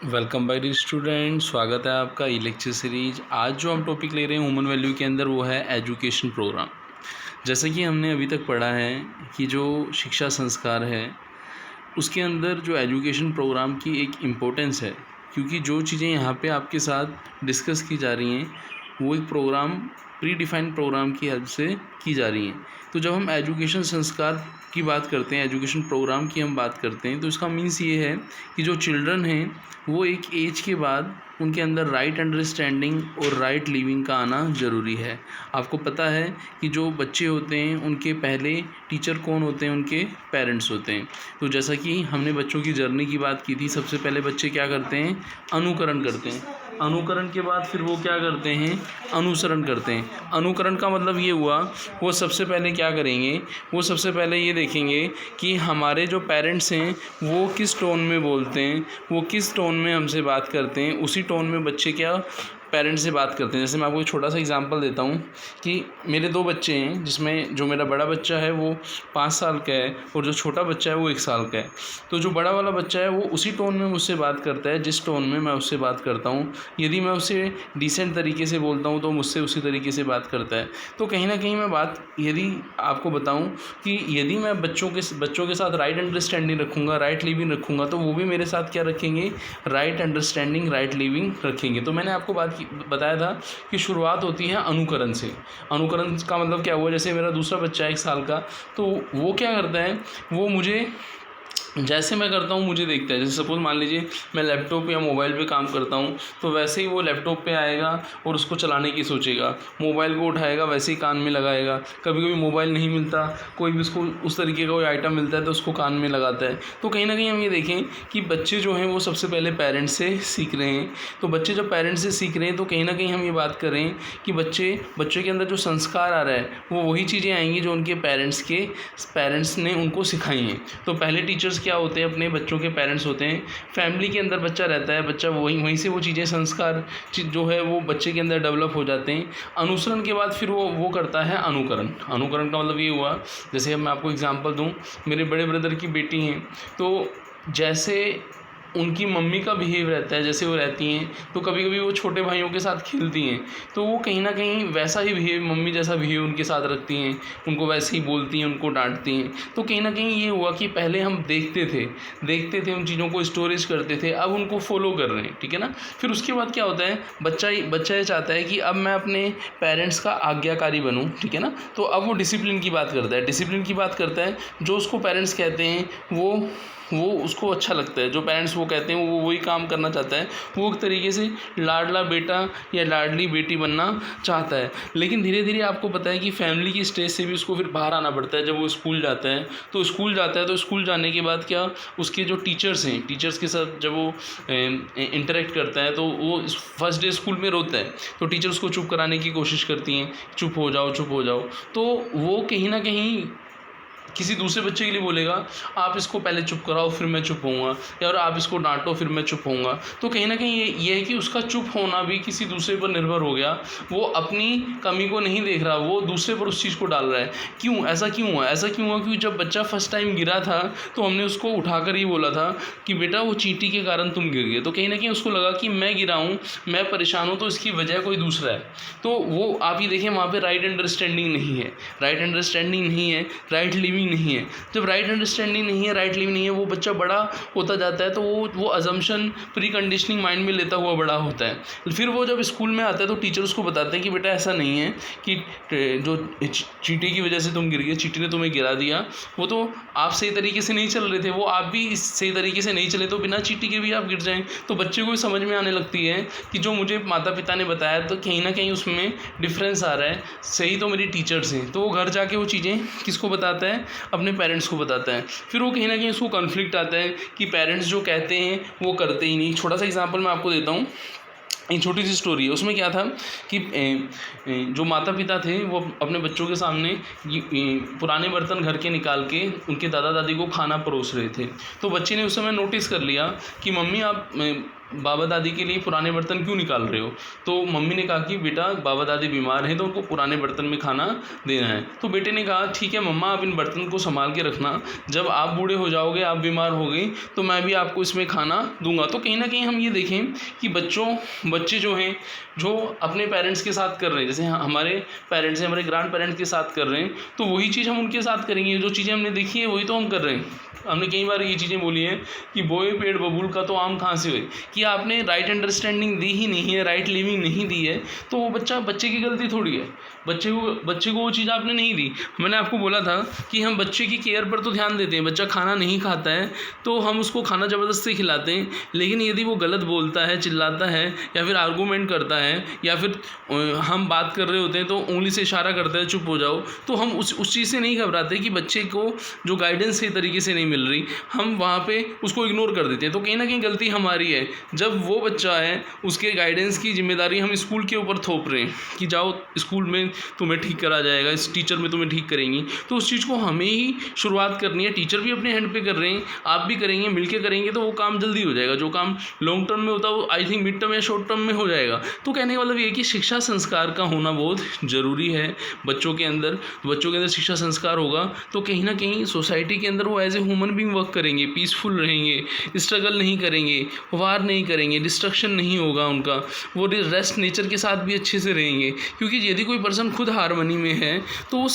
Welcome bye dear student, स्वागत है आपका ई लेक्चर सीरीज। आज जो हम टॉपिक ले रहे हैं ह्यूमन वैल्यू के अंदर वो है एजुकेशन प्रोग्राम। जैसे कि हमने अभी तक पढ़ा है कि जो शिक्षा संस्कार है उसके अंदर जो एजुकेशन प्रोग्राम की एक इम्पोर्टेंस है, क्योंकि जो चीज़ें यहाँ पे आपके साथ डिस्कस की जा रही हैं वो एक प्रोग्राम प्री डिफाइंड प्रोग्राम की हेल्प से की जा रही हैं। तो जब हम एजुकेशन संस्कार की बात करते हैं, एजुकेशन प्रोग्राम की हम बात करते हैं, तो इसका मीन्स ये है कि जो चिल्ड्रन हैं वो एक एज के बाद उनके अंदर राइट अंडरस्टैंडिंग और राइट लिविंग का आना ज़रूरी है। आपको पता है कि जो बच्चे होते हैं उनके पहले टीचर कौन होते हैं? उनके पेरेंट्स होते हैं। तो जैसा कि हमने बच्चों की जर्नी की बात की थी, सबसे पहले बच्चे क्या करते हैं? अनुकरण करते हैं। अनुकरण के बाद फिर वो क्या करते हैं? अनुसरण करते हैं। अनुकरण का मतलब ये हुआ, वो सबसे पहले क्या करेंगे? वो सबसे पहले ये देखेंगे कि हमारे जो पेरेंट्स हैं वो किस टोन में बोलते हैं, वो किस टोन में हमसे बात करते हैं, उसी टोन में बच्चे क्या पेरेंट्स से बात करते हैं। जैसे मैं आपको एक छोटा सा एग्जांपल देता हूँ कि मेरे 2 बच्चे हैं, जिसमें जो मेरा बड़ा बच्चा है वो 5 साल का है और जो छोटा बच्चा है वो 1 साल का है। तो जो बड़ा वाला बच्चा है वो उसी टोन में मुझसे बात करता है जिस टोन में मैं उससे बात करता हूँ। यदि मैं उससे डिसेंट तरीके से बोलता हूँ तो मुझसे उसी तरीके से बात करता है। तो कहीं ना कहीं मैं बात यदि आपको बताऊँ कि यदि मैं बच्चों के साथ राइट अंडरस्टैंडिंग रखूँगा, राइट लिविंग रखूँगा, तो वो भी मेरे साथ क्या रखेंगे? राइट अंडरस्टैंडिंग, राइट लिविंग रखेंगे। तो मैंने आपको बताया था कि शुरुआत होती है अनुकरण से। अनुकरण का मतलब क्या हुआ? जैसे मेरा दूसरा बच्चा है 1 साल का, तो वो क्या करता है? वो मुझे जैसे मैं करता हूँ मुझे देखता है। जैसे सपोज़ मान लीजिए मैं लैपटॉप या मोबाइल पे काम करता हूँ, तो वैसे ही वो लैपटॉप पे आएगा और उसको चलाने की सोचेगा, मोबाइल को उठाएगा, वैसे ही कान में लगाएगा। कभी कभी मोबाइल नहीं मिलता, कोई भी उसको उस तरीके का कोई आइटम मिलता है तो उसको कान में लगाता है। तो कहीं ना कहीं हम ये देखें कि बच्चे जो हैं वो सबसे पहले पेरेंट्स से सीख रहे हैं। तो बच्चे जब पेरेंट्स से सीख रहे हैं तो कहीं ना कहीं हम ये बात कर रहे हैं कि बच्चे के अंदर जो संस्कार आ रहा है वो वही चीज़ें आएंगी जो उनके पेरेंट्स ने उनको सिखाई हैं। तो पहले टीचर्स क्या होते हैं? अपने बच्चों के पेरेंट्स होते हैं। फैमिली के अंदर बच्चा रहता है, बच्चा वहीं से वो चीज़ें संस्कार जो है वो बच्चे के अंदर डेवलप हो जाते हैं। अनुसरण के बाद फिर वो करता है अनुकरण। अनुकरण का मतलब ये हुआ, जैसे मैं आपको एग्जांपल दूं, मेरे बड़े ब्रदर की बेटी हैं, तो जैसे उनकी मम्मी का बिहेव रहता है, जैसे वो रहती हैं, तो कभी कभी वो छोटे भाइयों के साथ खेलती हैं, तो वो कहीं ना कहीं वैसा ही बिहेव, मम्मी जैसा बिहेव उनके साथ रखती हैं, उनको वैसे ही बोलती हैं, उनको डांटती हैं। तो कहीं ना कहीं ये हुआ कि पहले हम देखते थे उन चीज़ों को, स्टोरेज करते थे, अब उनको फॉलो कर रहे हैं। ठीक है ना? फिर उसके बाद क्या होता है? बच्चा ये चाहता है कि अब मैं अपने पेरेंट्स का आज्ञाकारी बनूँ। ठीक है ना? तो अब वो डिसिप्लिन की बात करता है। डिसिप्लिन की बात करता है, जो उसको पेरेंट्स कहते हैं वो उसको अच्छा लगता है। जो पेरेंट्स वो कहते हैं वो वही काम करना चाहता है। वो एक तरीके से लाडला बेटा या लाडली बेटी बनना चाहता है। लेकिन धीरे धीरे आपको पता है कि फैमिली की स्टेज से भी उसको फिर बाहर आना पड़ता है। जब वो स्कूल जाता है तो स्कूल जाने के बाद क्या, उसके जो टीचर्स हैं, टीचर्स के साथ जब वो इंटरेक्ट करता है तो वो फर्स्ट डे स्कूल में रोता है, तो टीचर उसको चुप कराने की कोशिश करती हैं, चुप हो जाओ। तो वो कहीं ना कहीं किसी दूसरे बच्चे के लिए बोलेगा, आप इसको पहले चुप कराओ फिर मैं चुप होऊंगा, या और आप इसको डांटो फिर मैं चुप होऊंगा। तो कहीं ना कहीं ये है कि उसका चुप होना भी किसी दूसरे पर निर्भर हो गया। वो अपनी कमी को नहीं देख रहा, वो दूसरे पर उस चीज़ को डाल रहा है। क्यों ऐसा क्यों हुआ? क्योंकि जब बच्चा फर्स्ट टाइम गिरा था तो हमने उसको उठाकर ही बोला था कि बेटा वो चींटी के कारण तुम गिर गए। तो कहीं ना कहीं उसको लगा कि मैं गिरा हूँ, मैं परेशान हूँ, तो इसकी वजह कोई दूसरा है। तो वो आप ये देखें, वहाँ पर राइट अंडरस्टैंडिंग नहीं है, राइट लिविंग नहीं है। जब राइट अंडरस्टैंडिंग नहीं है, राइट लिविंग नहीं है, वो बच्चा बड़ा होता जाता है तो वो अजम्पशन, प्री कंडीशनिंग माइंड में लेता हुआ बड़ा होता है। फिर वो जब स्कूल में आता है तो टीचर उसको बताते हैं कि बेटा ऐसा नहीं है कि जो चींटी की वजह से तुम गिर गए, चींटी ने तुम्हें गिरा दिया, वो तो आप सही तरीके से नहीं चल रहे थे, वो आप भी सही तरीके से नहीं चले तो बिना चींटी के भी आप गिर जाएं। तो बच्चे को समझ में आने लगती है कि जो मुझे माता पिता ने बताया तो कहीं ना कहीं उसमें डिफरेंस आ रहा है, सही तो मेरी टीचर्स हैं। तो वो घर जाके वो चीज़ें किसको बताता है? अपने पेरेंट्स को बताता है। फिर वो कहीं ना कहीं उसको कॉन्फ्लिक्ट आता है कि पेरेंट्स जो कहते हैं वो करते ही नहीं। छोटा सा एग्जांपल मैं आपको देता हूँ, एक छोटी सी स्टोरी है। उसमें क्या था कि जो माता पिता थे वो अपने बच्चों के सामने पुराने बर्तन घर के निकाल के उनके दादा दादी को खाना परोस रहे थे। तो बच्चे ने उस समय नोटिस कर लिया कि मम्मी आप बाबा दादी के लिए पुराने बर्तन क्यों निकाल रहे हो? तो मम्मी ने कहा कि बेटा बाबा दादी बीमार हैं तो उनको पुराने बर्तन में खाना देना है। तो बेटे ने कहा ठीक है मम्मा, आप इन बर्तन को संभाल के रखना, जब आप बूढ़े हो जाओगे, आप बीमार हो गई तो मैं भी आपको इसमें खाना दूंगा। तो कहीं ना कहीं हम ये देखें कि बच्चे जो हैं जो अपने पेरेंट्स के साथ कर रहे हैं, जैसे हमारे पेरेंट्स हैं, हमारे ग्रैंड पेरेंट्स के साथ कर रहे हैं, तो वही चीज़ हम उनके साथ करेंगे। जो चीज़ें हमने देखी है वही तो हम कर रहे हैं। हमने कई बार ये चीज़ें बोली हैं कि बोए पेड़ बबूल का तो आम कहाँ से हुए, कि आपने राइट अंडरस्टैंडिंग दी ही नहीं है, राइट लिविंग नहीं दी है, तो वो बच्चे की गलती थोड़ी है। बच्चे को वो चीज़ आपने नहीं दी। मैंने आपको बोला था कि हम बच्चे की केयर पर तो ध्यान देते हैं, बच्चा खाना नहीं खाता है तो हम उसको खाना ज़बरदस्ती खिलाते हैं, लेकिन यदि वो गलत बोलता है, चिल्लाता है या फिर आर्गूमेंट करता है या फिर हम बात कर रहे होते हैं तो उंगली से इशारा करता है चुप हो जाओ, तो हम उस चीज़ से नहीं घबराते कि बच्चे को जो गाइडेंस सही तरीके से नहीं मिल रही, हम वहाँ पे उसको इग्नोर कर देते हैं। तो कहीं ना कहीं गलती हमारी है। जब वो बच्चा है उसके गाइडेंस की जिम्मेदारी हम स्कूल के ऊपर थोप रहे हैं कि जाओ स्कूल में तुम्हें ठीक करा जाएगा, इस टीचर में तुम्हें ठीक करेंगी, तो उस चीज़ को हमें ही शुरुआत करनी है। टीचर भी अपने हैंड पे कर रहे हैं, आप भी करेंगे, मिलके करेंगे तो वो काम जल्दी हो जाएगा। जो काम लॉन्ग टर्म में होता है वो आई थिंक मिड टर्म या शॉर्ट टर्म में हो जाएगा। तो कहने का मतलब ये है कि शिक्षा संस्कार का होना बहुत ज़रूरी है बच्चों के अंदर। शिक्षा संस्कार होगा तो कहीं ना कहीं सोसाइटी के अंदर वो as a human being work करेंगे, पीसफुल रहेंगे, स्ट्रगल नहीं करेंगे, वार नहीं करेंगे, डिस्ट्रक्शन नहीं होगा उनका, वो रेस्ट नेचर के साथ भी अच्छे से रहेंगे। क्योंकि यदि कोई पर्सन खुद हार्मनी में है तो वो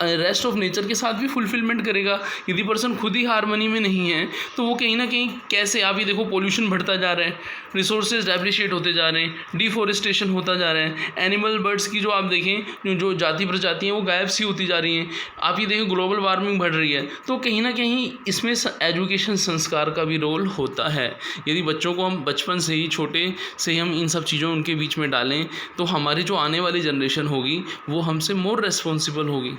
रेस्ट ऑफ नेचर के साथ भी फुलफिलमेंट करेगा। यदि पर्सन खुद ही हार्मनी में नहीं है तो वो कहीं ना कहीं कैसे, आप ये देखो पोल्यूशन बढ़ता जा रहा है, रिसोर्सेज डेप्रिशिएट होते जा रहे हैं, डिफॉरेस्टेशन होता जा रहा है, एनिमल बर्ड्स की जो आप देखें जो जाति प्रजाति हैं वो गायब सी होती जा रही हैं, आप ये देखें ग्लोबल वार्मिंग बढ़ रही है। तो कहीं ना कहीं इसमें एजुकेशन संस्कार का भी रोल होता है। यदि बच्चों को हम बचपन से ही, छोटे से ही हम इन सब चीज़ों उनके बीच में डालें तो हमारी जो आने वाली जनरेशन होगी वो हमसे मोर रेस्पॉन्सिबल होगी,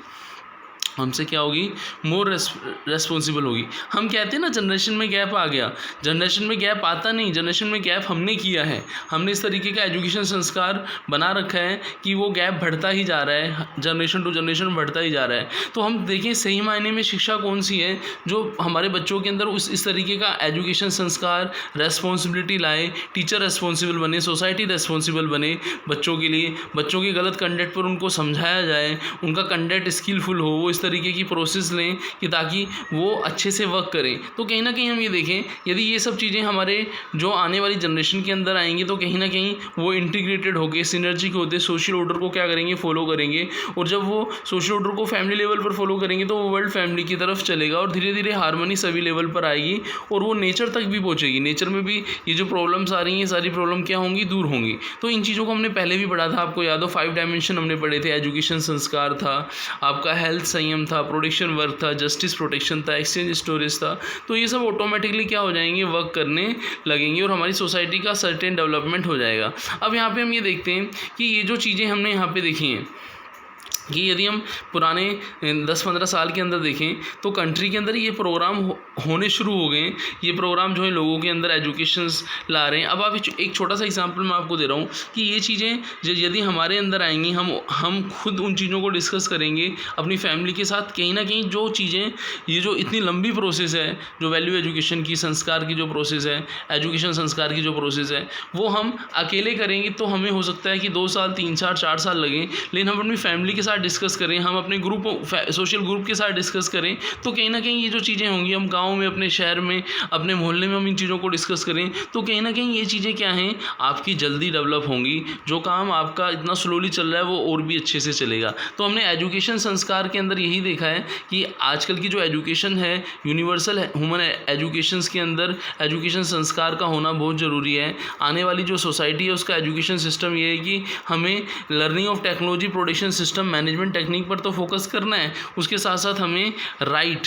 हमसे क्या होगी, मोर रेस्पॉन्सिबल होगी। हम कहते हैं ना जनरेशन में गैप आ गया, जनरेशन में गैप आता नहीं, जनरेशन में गैप हमने किया है। हमने इस तरीके का एजुकेशन संस्कार बना रखा है कि वो गैप बढ़ता ही जा रहा है, जनरेशन टू जनरेशन बढ़ता ही जा रहा है। तो हम देखें सही मायने में शिक्षा कौन सी है जो हमारे बच्चों के अंदर इस तरीके का एजुकेशन संस्कार, रेस्पॉन्सिबिलिटी लाए, टीचर रेस्पॉन्सिबल बने, सोसाइटी रेस्पॉन्सिबल बने बच्चों के लिए, बच्चों के गलत कंडक्ट पर उनको समझाया जाए, उनका कंडक्ट स्किलफुल हो, वो इस तरीके की प्रोसेस लें कि ताकि वो अच्छे से वर्क करें। तो कहीं ना कहीं हम ये देखें यदि ये सब चीज़ें हमारे जो आने वाली जनरेशन के अंदर आएंगी तो कहीं ना कहीं वो इंटीग्रेटेड होकर सिनर्जी के होते सोशल ऑर्डर को क्या करेंगे, फॉलो करेंगे। और जब वो सोशल ऑर्डर को फैमिली लेवल पर फॉलो करेंगे तो वो वर्ल्ड फैमिली की तरफ चलेगा और धीरे धीरे हार्मनी सभी लेवल पर आएगी और वो नेचर तक भी पहुँचेगी। नेचर में भी ये जो प्रॉब्लम्स आ रही हैं सारी प्रॉब्लम क्या होंगी, दूर होंगी। तो इन चीज़ों को हमने पहले भी पढ़ा था, आपको याद हो 5 डायमेंशन हमने पढ़े थे। एजुकेशन संस्कार था, आपका हेल्थ संयम था, प्रोटेक्शन वर्क था, जस्टिस प्रोटेक्शन था, एक्सचेंज स्टोरेज था। तो ये सब ऑटोमेटिकली क्या हो जाएंगे, वर्क करने लगेंगे और हमारी सोसाइटी का सर्टेन डेवलपमेंट हो जाएगा। अब यहाँ पे हम ये देखते हैं कि ये जो चीज़ें हमने यहाँ पे देखी हैं कि यदि हम पुराने 10-15 साल के अंदर देखें तो कंट्री के अंदर ये प्रोग्राम होने शुरू हो गए। ये प्रोग्राम जो है लोगों के अंदर एजुकेशंस ला रहे हैं। अब आप एक छोटा सा एग्जांपल मैं आपको दे रहा हूँ कि ये चीज़ें यदि हमारे अंदर आएंगी, हम खुद उन चीज़ों को डिस्कस करेंगे अपनी फैमिली के साथ, कहीं ना कहीं जो चीज़ें, ये जो इतनी लंबी प्रोसेस है, जो वैल्यू एजुकेशन की, संस्कार की जो प्रोसेस है, एजुकेशन संस्कार की जो प्रोसेस है, वो हम अकेले करेंगे तो हमें हो सकता है कि 2 साल 3 साल 4 साल लगें। लेकिन हम अपनी फैमिली के साथ डिस्कस करें, हम अपने ग्रुप, सोशल ग्रुप के साथ डिस्कस करें, तो कहीं ना कहीं ये जो चीज़ें होंगी, हम गांव में, अपने शहर में, अपने मोहल्ले में हम इन चीज़ों को डिस्कस करें तो कहीं ना कहीं ये चीज़ें क्या हैं, आपकी जल्दी डेवलप होंगी। जो काम आपका इतना स्लोली चल रहा है वो और भी अच्छे से चलेगा। तो हमने एजुकेशन संस्कार के अंदर यही देखा है कि आजकल की जो एजुकेशन है, यूनिवर्सल ह्यूमन एजुकेशंस के अंदर एजुकेशन संस्कार का होना बहुत ज़रूरी है। आने वाली जो सोसाइटी है उसका एजुकेशन सिस्टम ये है कि हमें learning of technology, production system, management technique पर तो फोकस करना है, उसके साथ साथ हमें राइट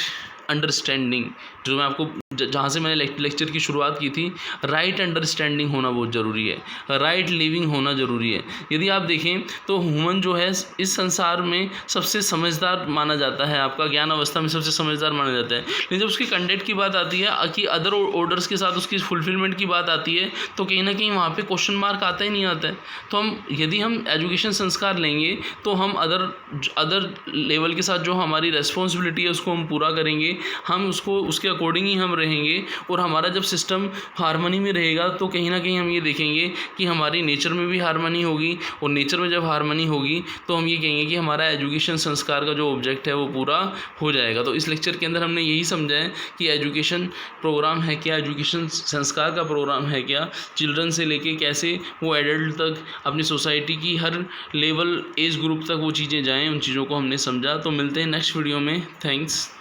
अंडरस्टैंडिंग, जो मैं आपको जहाँ से मैंने लेक्चर की शुरुआत की थी, राइट अंडरस्टैंडिंग होना बहुत ज़रूरी है, राइट लिविंग होना ज़रूरी है। यदि आप देखें तो ह्यूमन जो है इस संसार में सबसे समझदार माना जाता है, आपका ज्ञान अवस्था में सबसे समझदार माना जाता है। लेकिन जब उसकी कंडक्ट की बात आती है कि अदर ऑर्डर्स के साथ उसकी फुलफिलमेंट की बात आती है तो कहीं ना कहीं वहाँ पर क्वेश्चन मार्क आता ही नहीं आता है। तो यदि हम एजुकेशन संस्कार लेंगे तो हम अदर लेवल के साथ जो हमारी रेस्पॉन्सिबिलिटी है उसको हम पूरा करेंगे, हम उसको उसके अकॉर्डिंग ही हम रहेंगे और हमारा जब सिस्टम हार्मनी में रहेगा तो कहीं ना कहीं हम ये देखेंगे कि हमारी नेचर में भी हार्मनी होगी, और नेचर में जब हार्मनी होगी तो हम ये कहेंगे कि हमारा एजुकेशन संस्कार का जो ऑब्जेक्ट है वो पूरा हो जाएगा। तो इस लेक्चर के अंदर हमने यही समझा है कि एजुकेशन प्रोग्राम है क्या, एजुकेशन संस्कार का प्रोग्राम है क्या, चिल्ड्रन से लेके कैसे वो एडल्ट तक अपनी सोसाइटी की हर लेवल एज ग्रुप तक वो चीज़ें जाएँ, उन चीज़ों को हमने समझा। तो मिलते हैं नेक्स्ट वीडियो में। थैंक्स।